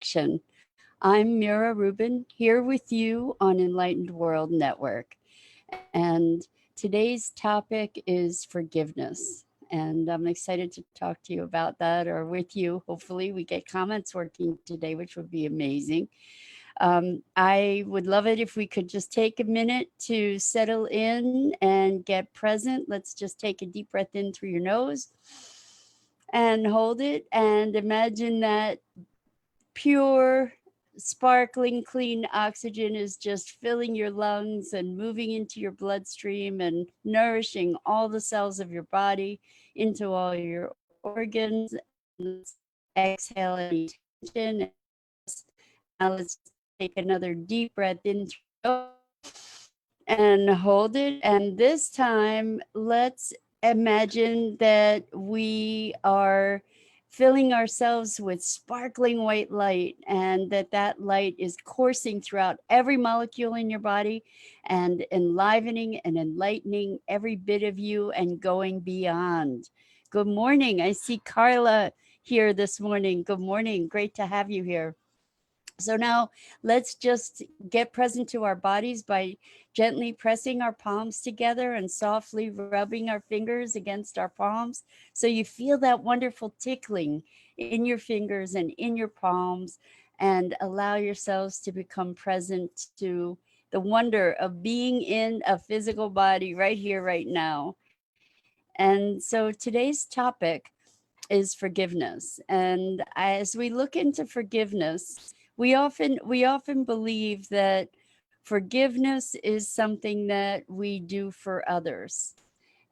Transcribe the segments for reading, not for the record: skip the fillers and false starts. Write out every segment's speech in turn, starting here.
Connection. I'm Mira Rubin here with you on Enlightened World Network. And today's topic is forgiveness. And I'm excited to talk to you about that or with you. Hopefully, we get comments working today, which would be amazing. I would love it if we could just take a minute to settle in and get present. Let's just take a deep breath in through your nose and hold it and imagine that pure, sparkling, clean oxygen is just filling your lungs and moving into your bloodstream and nourishing all the cells of your body into all your organs. Exhale any tension. Now let's take another deep breath in and hold it. And this time, let's imagine that we are filling ourselves with sparkling white light and that light is coursing throughout every molecule in your body and enlivening and enlightening every bit of you and going beyond. Good morning. I see Carla here this morning. Good morning. Great to have you here. So now let's just get present to our bodies by gently pressing our palms together and softly rubbing our fingers against our palms. So you feel that wonderful tickling in your fingers and in your palms, and allow yourselves to become present to the wonder of being in a physical body right here, right now. And so today's topic is forgiveness. And as we look into forgiveness, we often believe that forgiveness is something that we do for others.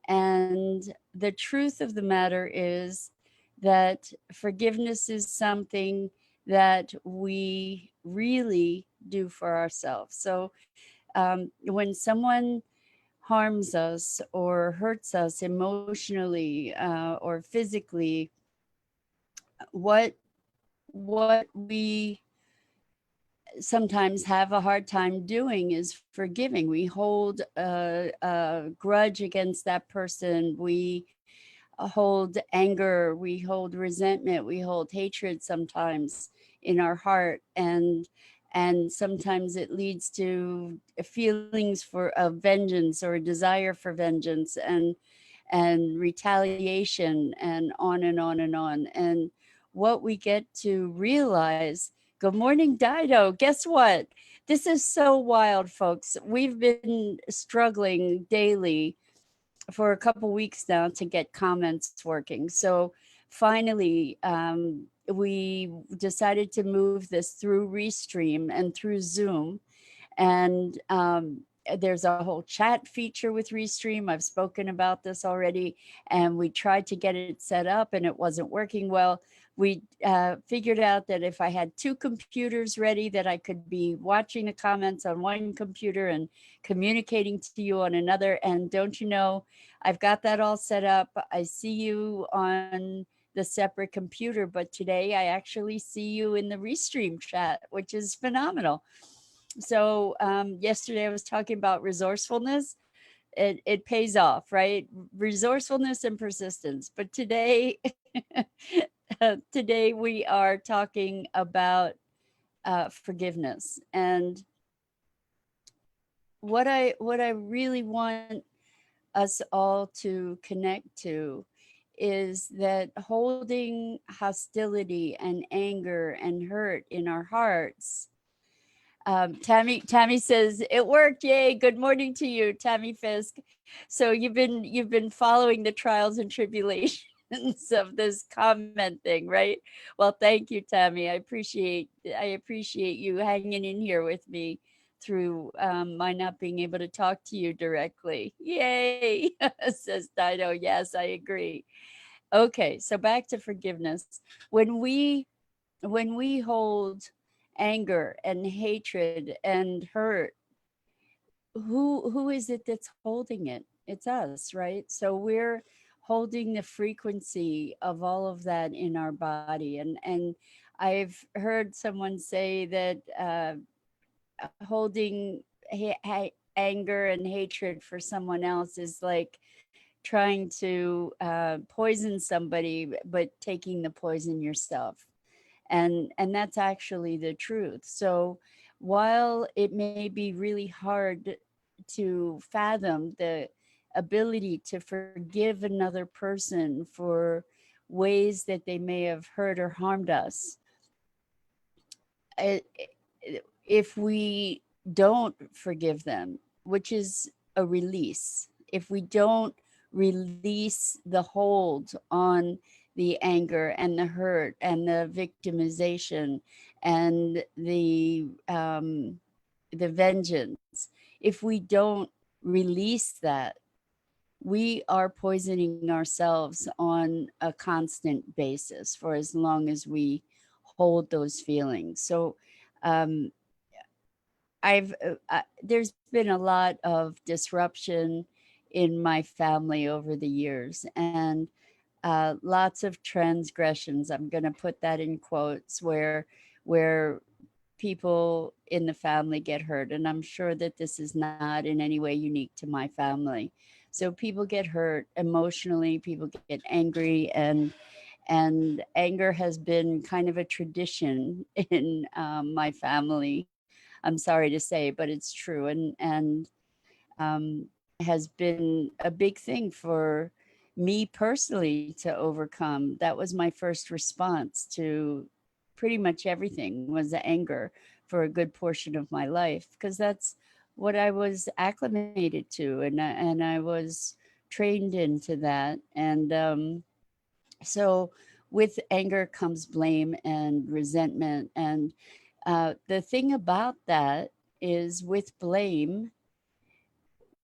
And the truth of the matter is that forgiveness is something that we really do for ourselves. So when someone harms us or hurts us emotionally or physically, what we sometimes have a hard time doing is forgiving. We hold a grudge against that person. We hold anger, we hold resentment, we hold hatred sometimes in our heart, and sometimes it leads to feelings for of vengeance or a desire for vengeance and retaliation and on and on and on. And what we get to realize, good morning, Dido. Guess what? This is so wild, folks. We've been struggling daily for a couple weeks now to get comments working. So finally, we decided to move this through Restream and through Zoom. And there's a whole chat feature with Restream. I've spoken about this already, and we tried to get it set up and it wasn't working well. We figured out that if I had two computers ready, that I could be watching the comments on one computer and communicating to you on another. And don't you know, I've got that all set up. I see you on the separate computer, but today I actually see you in the Restream chat, which is phenomenal. So yesterday I was talking about resourcefulness. It pays off, right? Resourcefulness and persistence. But today, today we are talking about forgiveness. And what I really want us all to connect to is that holding hostility and anger and hurt in our hearts. Tammy says it worked. Yay! Good morning to you, Tammy Fisk. So you've been following the trials and tribulations of this comment thing, right? Well, thank you, Tammy. I appreciate you hanging in here with me through my not being able to talk to you directly. Yay! Says Dido. Yes, I agree. Okay, so back to forgiveness. When we when we hold anger and hatred and hurt, who is it that's holding it? It's us, right? So we're holding the frequency of all of that in our body. And I've heard someone say that holding anger and hatred for someone else is like trying to poison somebody but taking the poison yourself. And that's actually the truth. So while it may be really hard to fathom the ability to forgive another person for ways that they may have hurt or harmed us, if we don't forgive them, which is a release, if we don't release the hold on the anger and the hurt and the victimization and the vengeance, if we don't release that, we are poisoning ourselves on a constant basis for as long as we hold those feelings. So um, there's been a lot of disruption in my family over the years, and lots of transgressions. I'm going to put that in quotes, where people in the family get hurt, and I'm sure that this is not in any way unique to my family. So people get hurt emotionally, people get angry, and anger has been kind of a tradition in my family. I'm sorry to say, but it's true, and has been a big thing for me personally to overcome. That was my first response to pretty much everything, was the anger for a good portion of my life, because that's what I was acclimated to, and I was trained into that. And so with anger comes blame and resentment. And the thing about that is, with blame,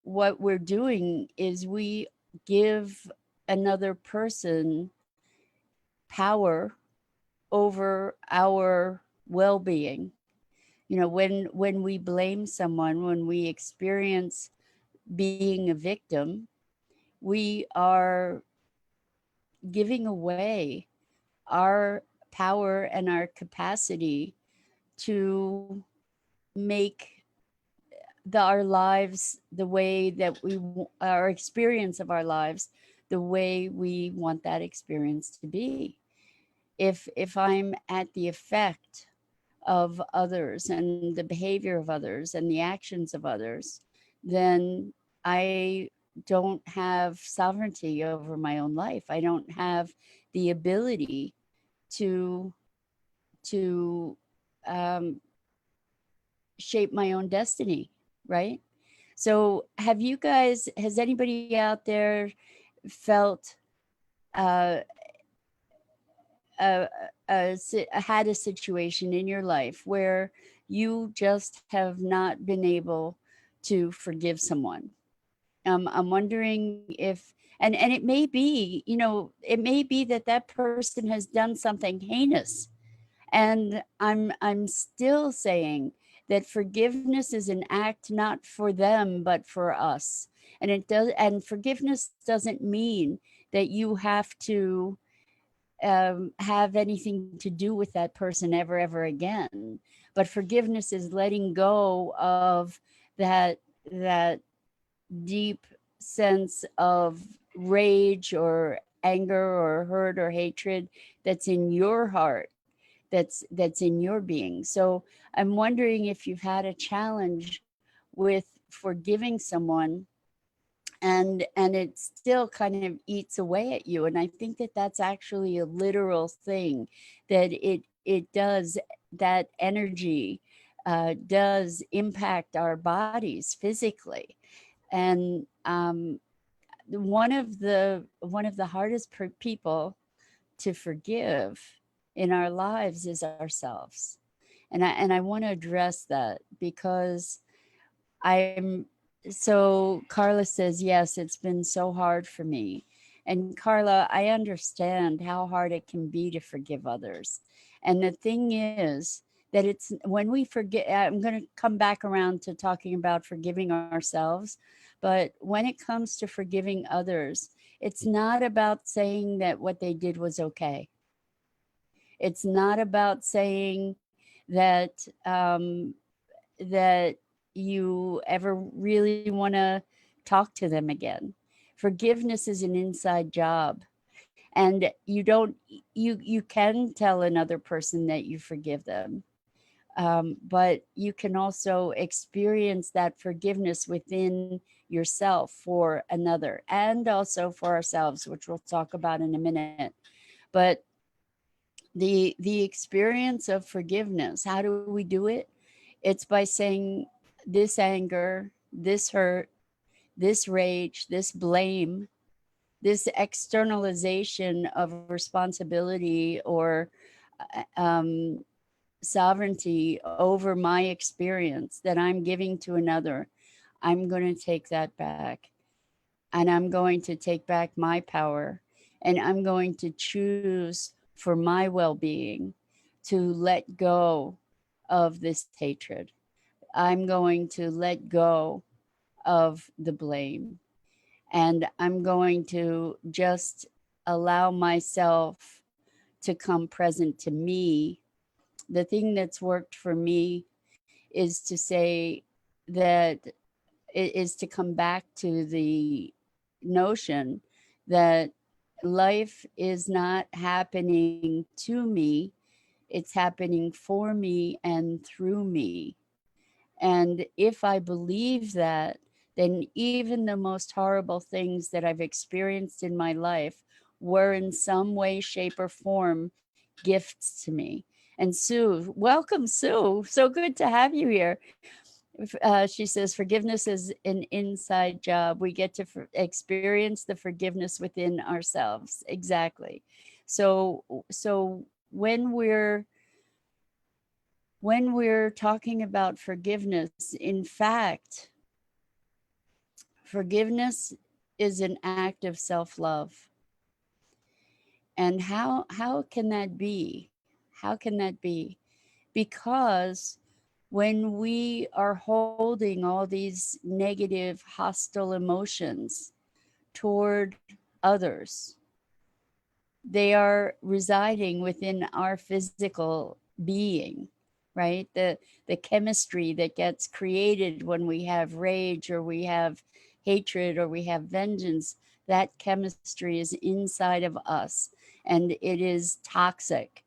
what we're doing is we give another person power over our well-being. You know, when we blame someone, when we experience being a victim, we are giving away our power and our capacity to make our lives the way that our experience of our lives, the way we want that experience to be. If I'm at the effect of others and the behavior of others and the actions of others, then I don't have sovereignty over my own life. I don't have the ability to to um, shape my own destiny, right? So, has anybody out there felt uh, had a situation in your life where you just have not been able to forgive someone? I'm wondering if, and it may be, it may be that that person has done something heinous. And I'm still saying that forgiveness is an act not for them but for us. And forgiveness doesn't mean that you have to have anything to do with that person ever again. But forgiveness is letting go of that that deep sense of rage or anger or hurt or hatred that's in your heart, that's in your being. So I'm wondering if you've had a challenge with forgiving someone, and it still kind of eats away at you. And I think that that's actually a literal thing, that it does, that energy does impact our bodies physically. And one of the hardest people to forgive in our lives is ourselves. And I want to address that because I'm so Carla says, yes, it's been so hard for me. And Carla, I understand how hard it can be to forgive others. And the thing is that it's when we forget, I'm going to come back around to talking about forgiving ourselves. But when it comes to forgiving others, it's not about saying that what they did was okay. It's not about saying that you ever really want to talk to them again. Forgiveness is an inside job. And you can tell another person that you forgive them, but you can also experience that forgiveness within yourself for another, and also for ourselves, which we'll talk about in a minute. But the experience of forgiveness, how do we do it? It's by saying, this anger, this hurt, this rage, this blame, this externalization of responsibility or um, sovereignty over my experience that I'm giving to another, I'm going to take that back. And I'm going to take back my power. And I'm going to choose for my well being to let go of this hatred. I'm going to let go of the blame. And I'm going to just allow myself to come present to me. The thing that's worked for me is to say that it is to come back to the notion that life is not happening to me, it's happening for me and through me. And if I believe that, then even the most horrible things that I've experienced in my life were in some way, shape, or form gifts to me. And Sue, welcome, Sue. So good to have you here. She says, forgiveness is an inside job. We get to experience the forgiveness within ourselves. Exactly. So when we're talking about forgiveness, in fact, forgiveness is an act of self-love. And how can that be? How can that be? Because when we are holding all these negative, hostile emotions toward others, they are residing within our physical being, right? The chemistry that gets created when we have rage or we have hatred or we have vengeance, that chemistry is inside of us and it is toxic.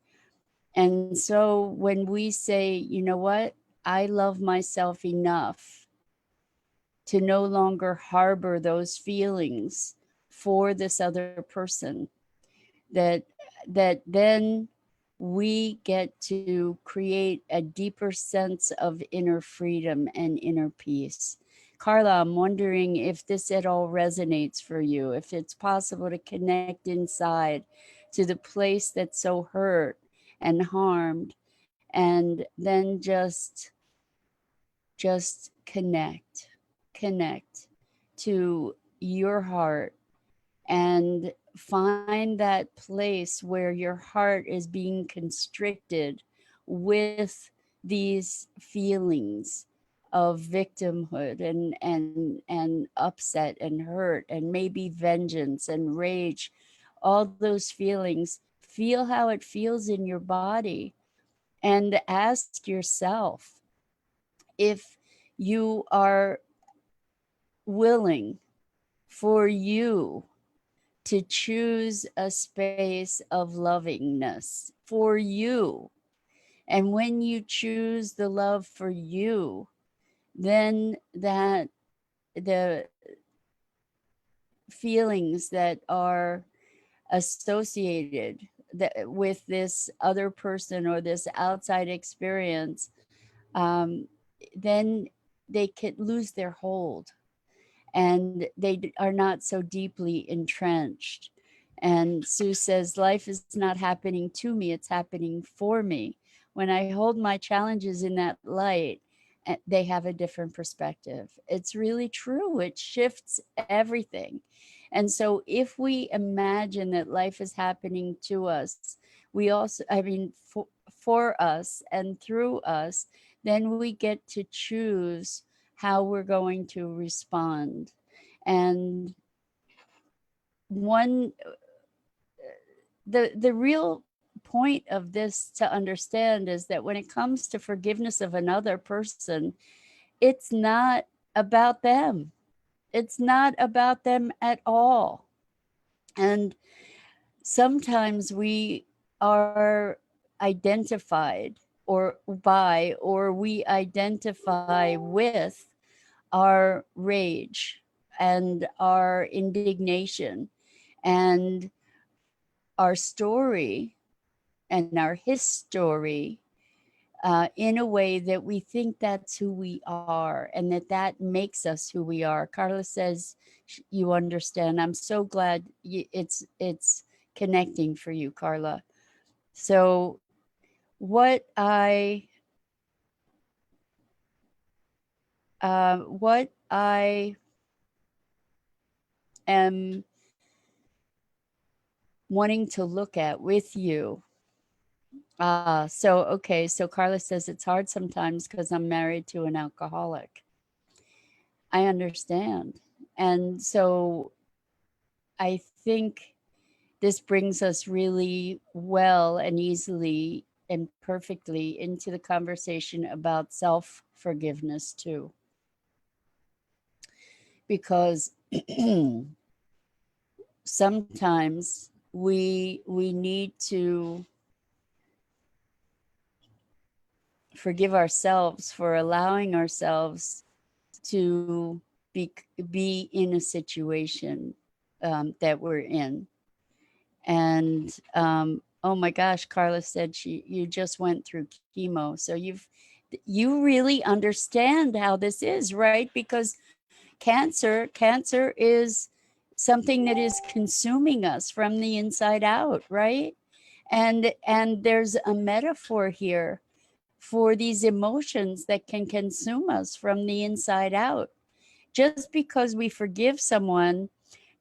And so when we say, you know what, I love myself enough to no longer harbor those feelings for this other person, that then we get to create a deeper sense of inner freedom and inner peace. Carla, I'm wondering if this at all resonates for you, if it's possible to connect inside to the place that's so hurt and harmed, and then just connect to your heart and find that place where your heart is being constricted with these feelings of victimhood and upset and hurt and maybe vengeance and rage. All those feelings, feel how it feels in your body and ask yourself if you are willing for you to choose a space of lovingness for you. And when you choose the love for you, then that the feelings that are associated with this other person or this outside experience, um, then they can lose their hold and they are not so deeply entrenched. And Sue says, life is not happening to me, it's happening for me. When I hold my challenges in that light, they have a different perspective. It's really true. It shifts everything. And so if we imagine that life is happening to us, we also, I mean, for us and through us, then we get to choose how we're going to respond. And one the real point of this to understand is that when it comes to forgiveness of another person, it's not about them. It's not about them at all. And sometimes we are identified or we identify with our rage and our indignation and our story and our history in a way that we think that's who we are and that makes us who we are. Carla says you understand. I'm so glad it's connecting for you, Carla. So what I am wanting to look at with you. Okay. So Carla says it's hard sometimes because I'm married to an alcoholic. I understand. And so I think this brings us really well and easily and perfectly into the conversation about self forgiveness, too. Because sometimes we need to forgive ourselves for allowing ourselves to be be in a situation that we're in. And oh my gosh, Carla said you just went through chemo, so you really understand how this is, right? Because cancer is something that is consuming us from the inside out, right? And there's a metaphor here for these emotions that can consume us from the inside out. Just because we forgive someone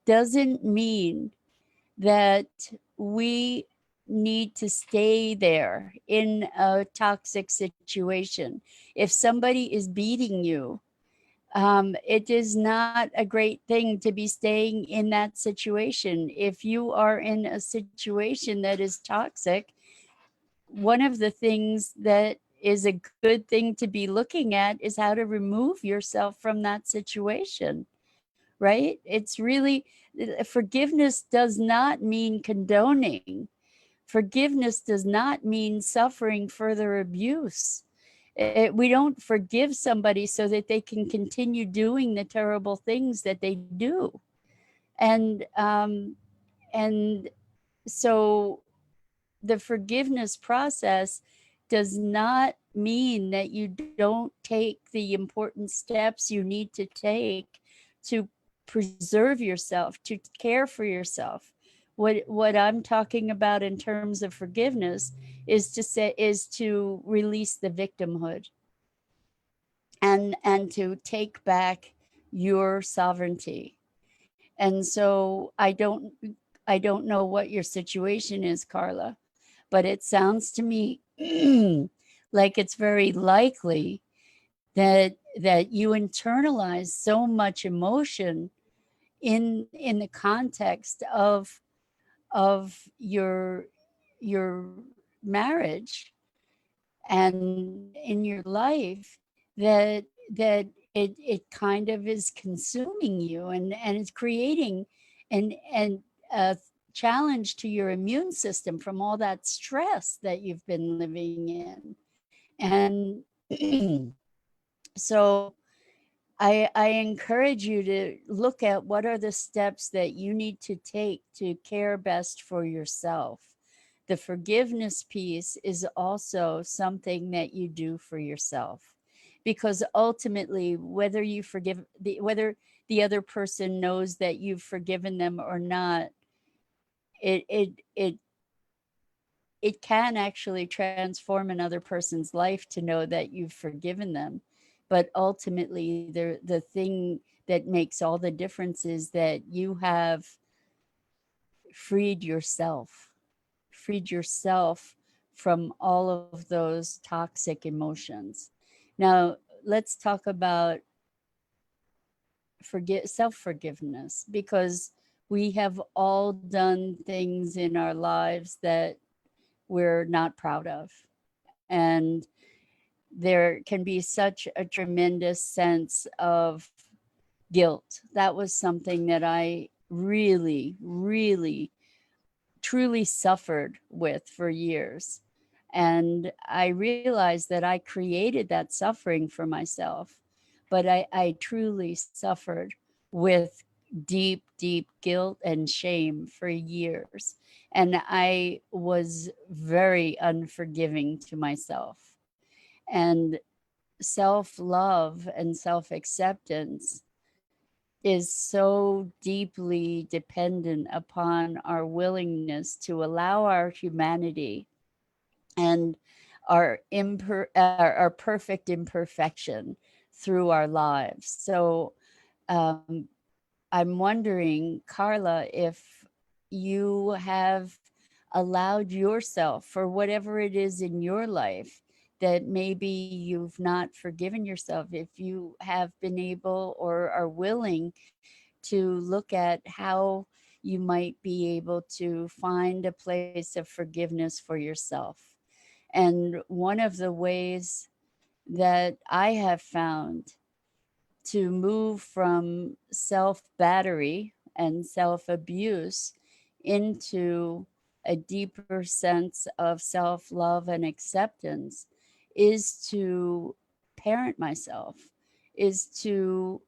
doesn't mean that we need to stay there in a toxic situation. If somebody is beating you, it is not a great thing to be staying in that situation. If you are in a situation that is toxic, one of the things that is a good thing to be looking at is how to remove yourself from that situation, right? It's really forgiveness does not mean condoning. Forgiveness does not mean suffering further abuse. We don't forgive somebody so that they can continue doing the terrible things that they do. And and so the forgiveness process does not mean that you don't take the important steps you need to take to preserve yourself, to care for yourself. What I'm talking about in terms of forgiveness is to release the victimhood and to take back your sovereignty. And so I don't know what your situation is, Carla, but it sounds to me like it's very likely that you internalize so much emotion in the context of your marriage and in your life that it kind of is consuming you and it's creating and a challenge to your immune system from all that stress that you've been living in. And so I encourage you to look at what are the steps that you need to take to care best for yourself. The forgiveness piece is also something that you do for yourself, because ultimately, whether the other person knows that you've forgiven them or not, it it it it can actually transform another person's life to know that you've forgiven them. But ultimately, the thing that makes all the difference is that you have freed yourself, freed yourself from all of those toxic emotions. Now, let's talk about self forgiveness, because we have all done things in our lives that we're not proud of. And there can be such a tremendous sense of guilt. That was something that I really, really truly suffered with for years. And I realized that I created that suffering for myself, but I truly suffered with deep, deep guilt and shame for years. And I was very unforgiving to myself. And self love and self acceptance is so deeply dependent upon our willingness to allow our humanity and our perfect imperfection through our lives. So um, I'm wondering, Carla, if you have allowed yourself for whatever it is in your life that maybe you've not forgiven yourself, if you have been able or are willing to look at how you might be able to find a place of forgiveness for yourself. And one of the ways that I have found to move from self battery and self abuse into a deeper sense of self love and acceptance is to parent myself, is to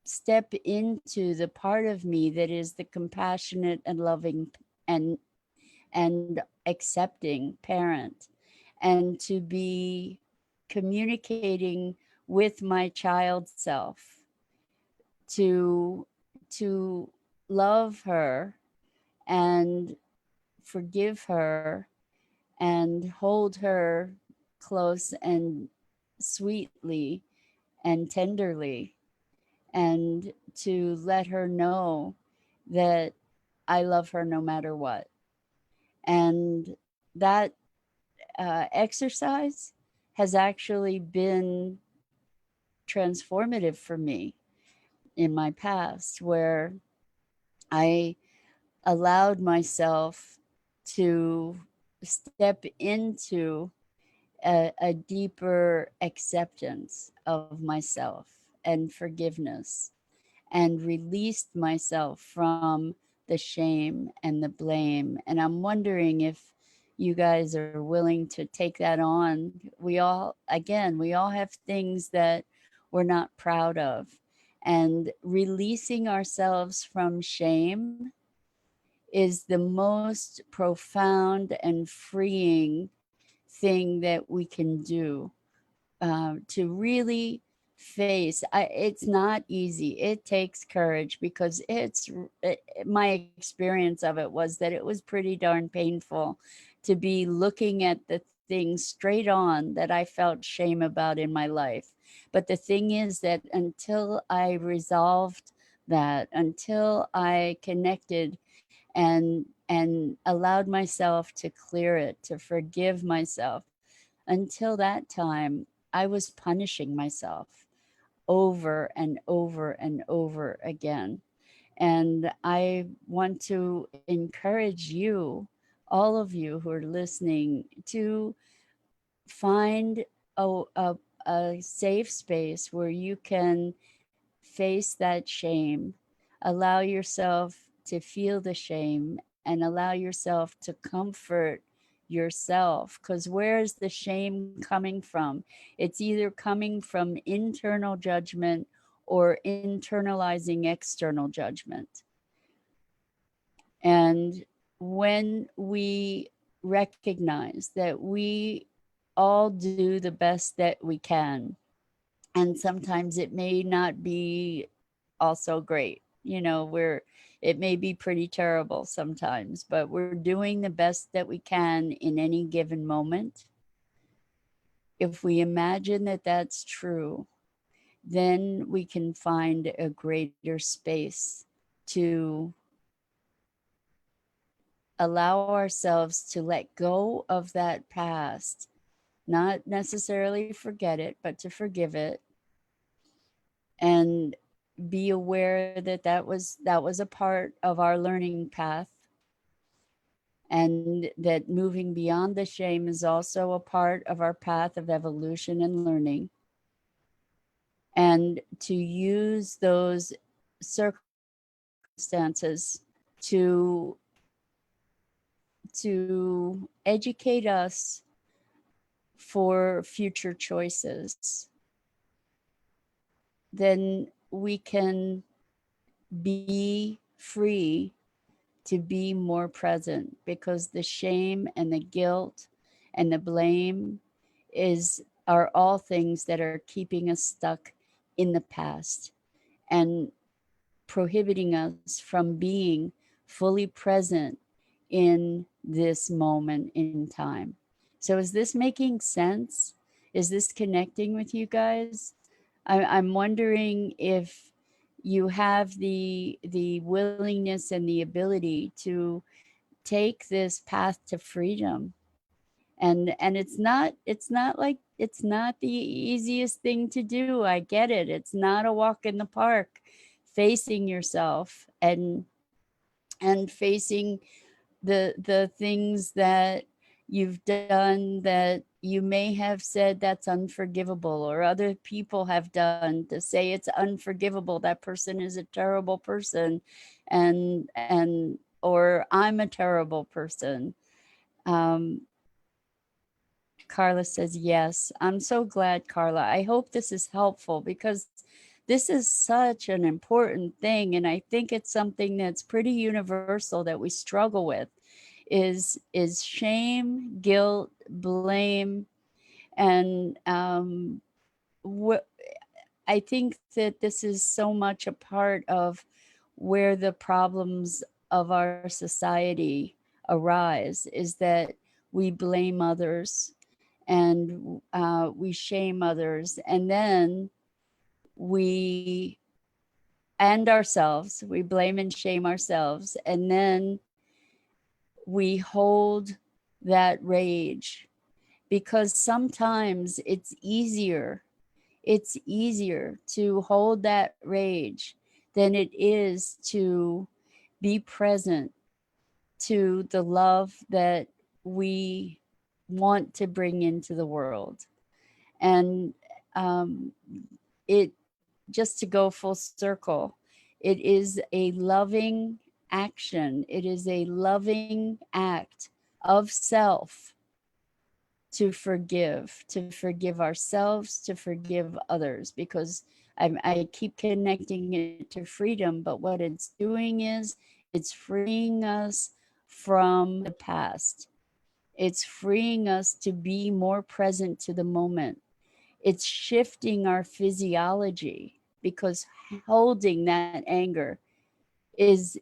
step into the part of me that is the compassionate and loving and accepting parent, and to be communicating with my child self to to love her and forgive her and hold her close and sweetly and tenderly, and to let her know that I love her no matter what. And that exercise has actually been transformative for me in my past, where I allowed myself to step into a deeper acceptance of myself and forgiveness, and released myself from the shame and the blame. And I'm wondering if you guys are willing to take that on. We all have things that we're not proud of. And releasing ourselves from shame is the most profound and freeing thing that we can do, to really face. It's not easy. It takes courage, because my experience of it was that it was pretty darn painful to be looking at the things straight on that I felt shame about in my life. But the thing is that until I resolved that, until I connected and allowed myself to clear it, to forgive myself, until that time, I was punishing myself over and over and over again. And I want to encourage you, all of you who are listening, to find a, a safe space where you can face that shame, allow yourself to feel the shame, and allow yourself to comfort yourself. Because where is the shame coming from? It's either coming from internal judgment or internalizing external judgment. And when we recognize that we all do the best that we can, and sometimes it may not be also great. It may be pretty terrible sometimes, but we're doing the best that we can in any given moment. If we imagine that that's true, then we can find a greater space to allow ourselves to let go of that past, not necessarily forget it, but to forgive it, and be aware that that was a part of our learning path, and that moving beyond the shame is also a part of our path of evolution and learning, and to use those circumstances to to educate us for future choices, then we can be free to be more present, because the shame and the guilt and the blame are all things that are keeping us stuck in the past and prohibiting us from being fully present in this moment in time. So is this making sense? Is this connecting with you guys? I'm wondering if you have the willingness and the ability to take this path to freedom. And it's not like, it's not the easiest thing to do. I get it. It's not a walk in the park, facing yourself and facing the things that you've done that you may have said that's unforgivable, or other people have done, to say it's unforgivable, that person is a terrible person, and or I'm a terrible person. um Carla says yes. I'm so glad, Carla. I hope this is helpful, because this is such an important thing, and I think it's something that's pretty universal that we struggle with, is shame, guilt, blame, and what I think that this is so much a part of where the problems of our society arise, is that we blame others, and we shame others, and then we and ourselves, we blame and shame ourselves, and then we hold that rage, because sometimes it's easier to hold that rage than it is to be present to the love that we want to bring into the world. And um, it just to go full circle, it is a loving action, it is a loving act of self to forgive ourselves, to forgive others, because I keep connecting it to freedom, but what it's doing is it's freeing us from the past. It's freeing us to be more present to the moment. It's shifting our physiology, because holding that anger is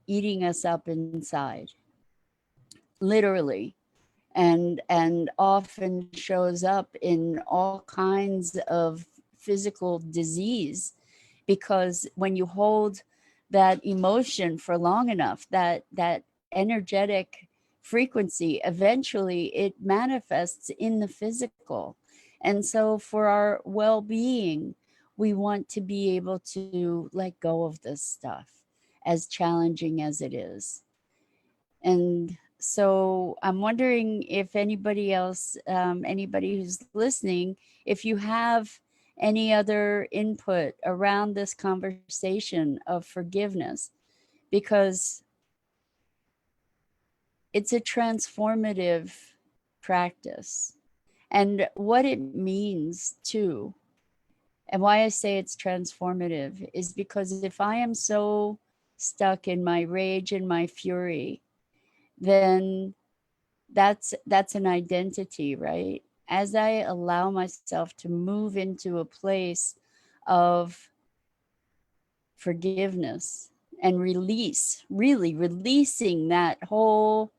eating us up inside, literally, and often shows up in all kinds of physical disease, because when you hold that emotion for long enough, that energetic frequency, eventually it manifests in the physical. And so for our well-being, we want to be able to let go of this stuff, as challenging as it is. And so I'm wondering if anybody else, anybody who's listening, if you have any other input around this conversation of forgiveness, because it's a transformative practice. And what it means too, and why I say it's transformative, is because if I am so stuck in my rage and my fury, then that's an identity, right? As I allow myself to move into a place of forgiveness and release, really releasing that whole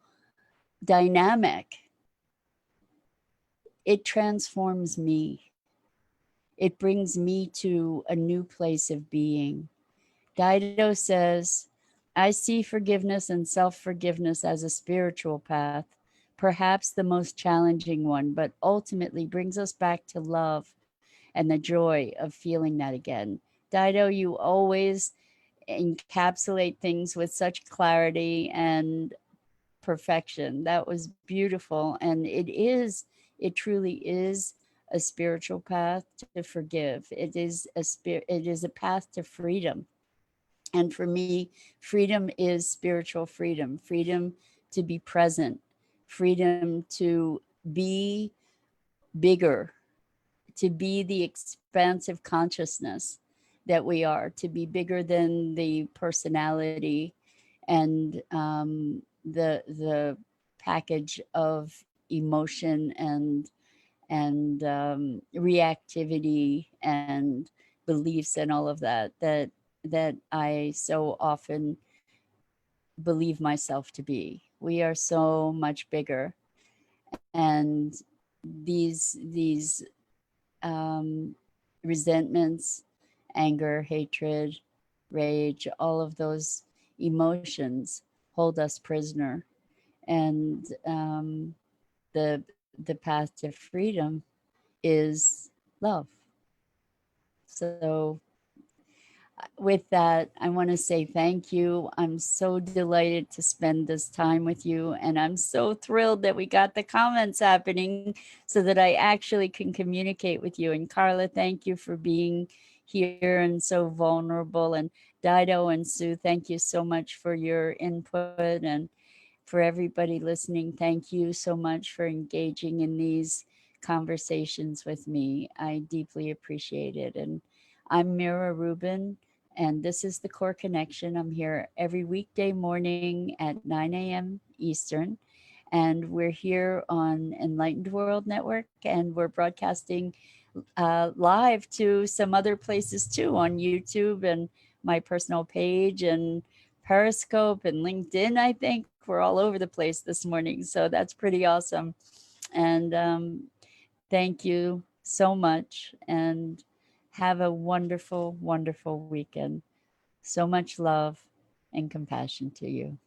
dynamic, it transforms me. It brings me to a new place of being. Dido says, I see forgiveness and self forgiveness as a spiritual path, perhaps the most challenging one, but ultimately brings us back to love and the joy of feeling that again. Dido, you always encapsulate things with such clarity and perfection. That was beautiful. And it truly is a spiritual path to forgive. It is a path to freedom. And for me, freedom is spiritual freedom, freedom to be present, freedom to be bigger, to be the expansive consciousness that we are, to be bigger than the personality and the package of emotion and reactivity and beliefs and all of that I so often believe myself to be. We are so much bigger, and these um, resentments, anger, hatred, rage, all of those emotions hold us prisoner. And the path to freedom is love. So with that, I want to say thank you. I'm so delighted to spend this time with you. And I'm so thrilled that we got the comments happening so that I actually can communicate with you. And Carla, thank you for being here and so vulnerable. And Dido and Sue, thank you so much for your input. And for everybody listening, thank you so much for engaging in these conversations with me. I deeply appreciate it. And I'm Mira Rubin, and this is the Core Connection. I'm here every weekday morning at 9 a.m. Eastern. And we're here on Enlightened World Network, and we're broadcasting live to some other places too, on YouTube and my personal page and Periscope and LinkedIn. I think we're all over the place this morning. So that's pretty awesome. And thank you so much. And have a wonderful, wonderful weekend. So much love and compassion to you.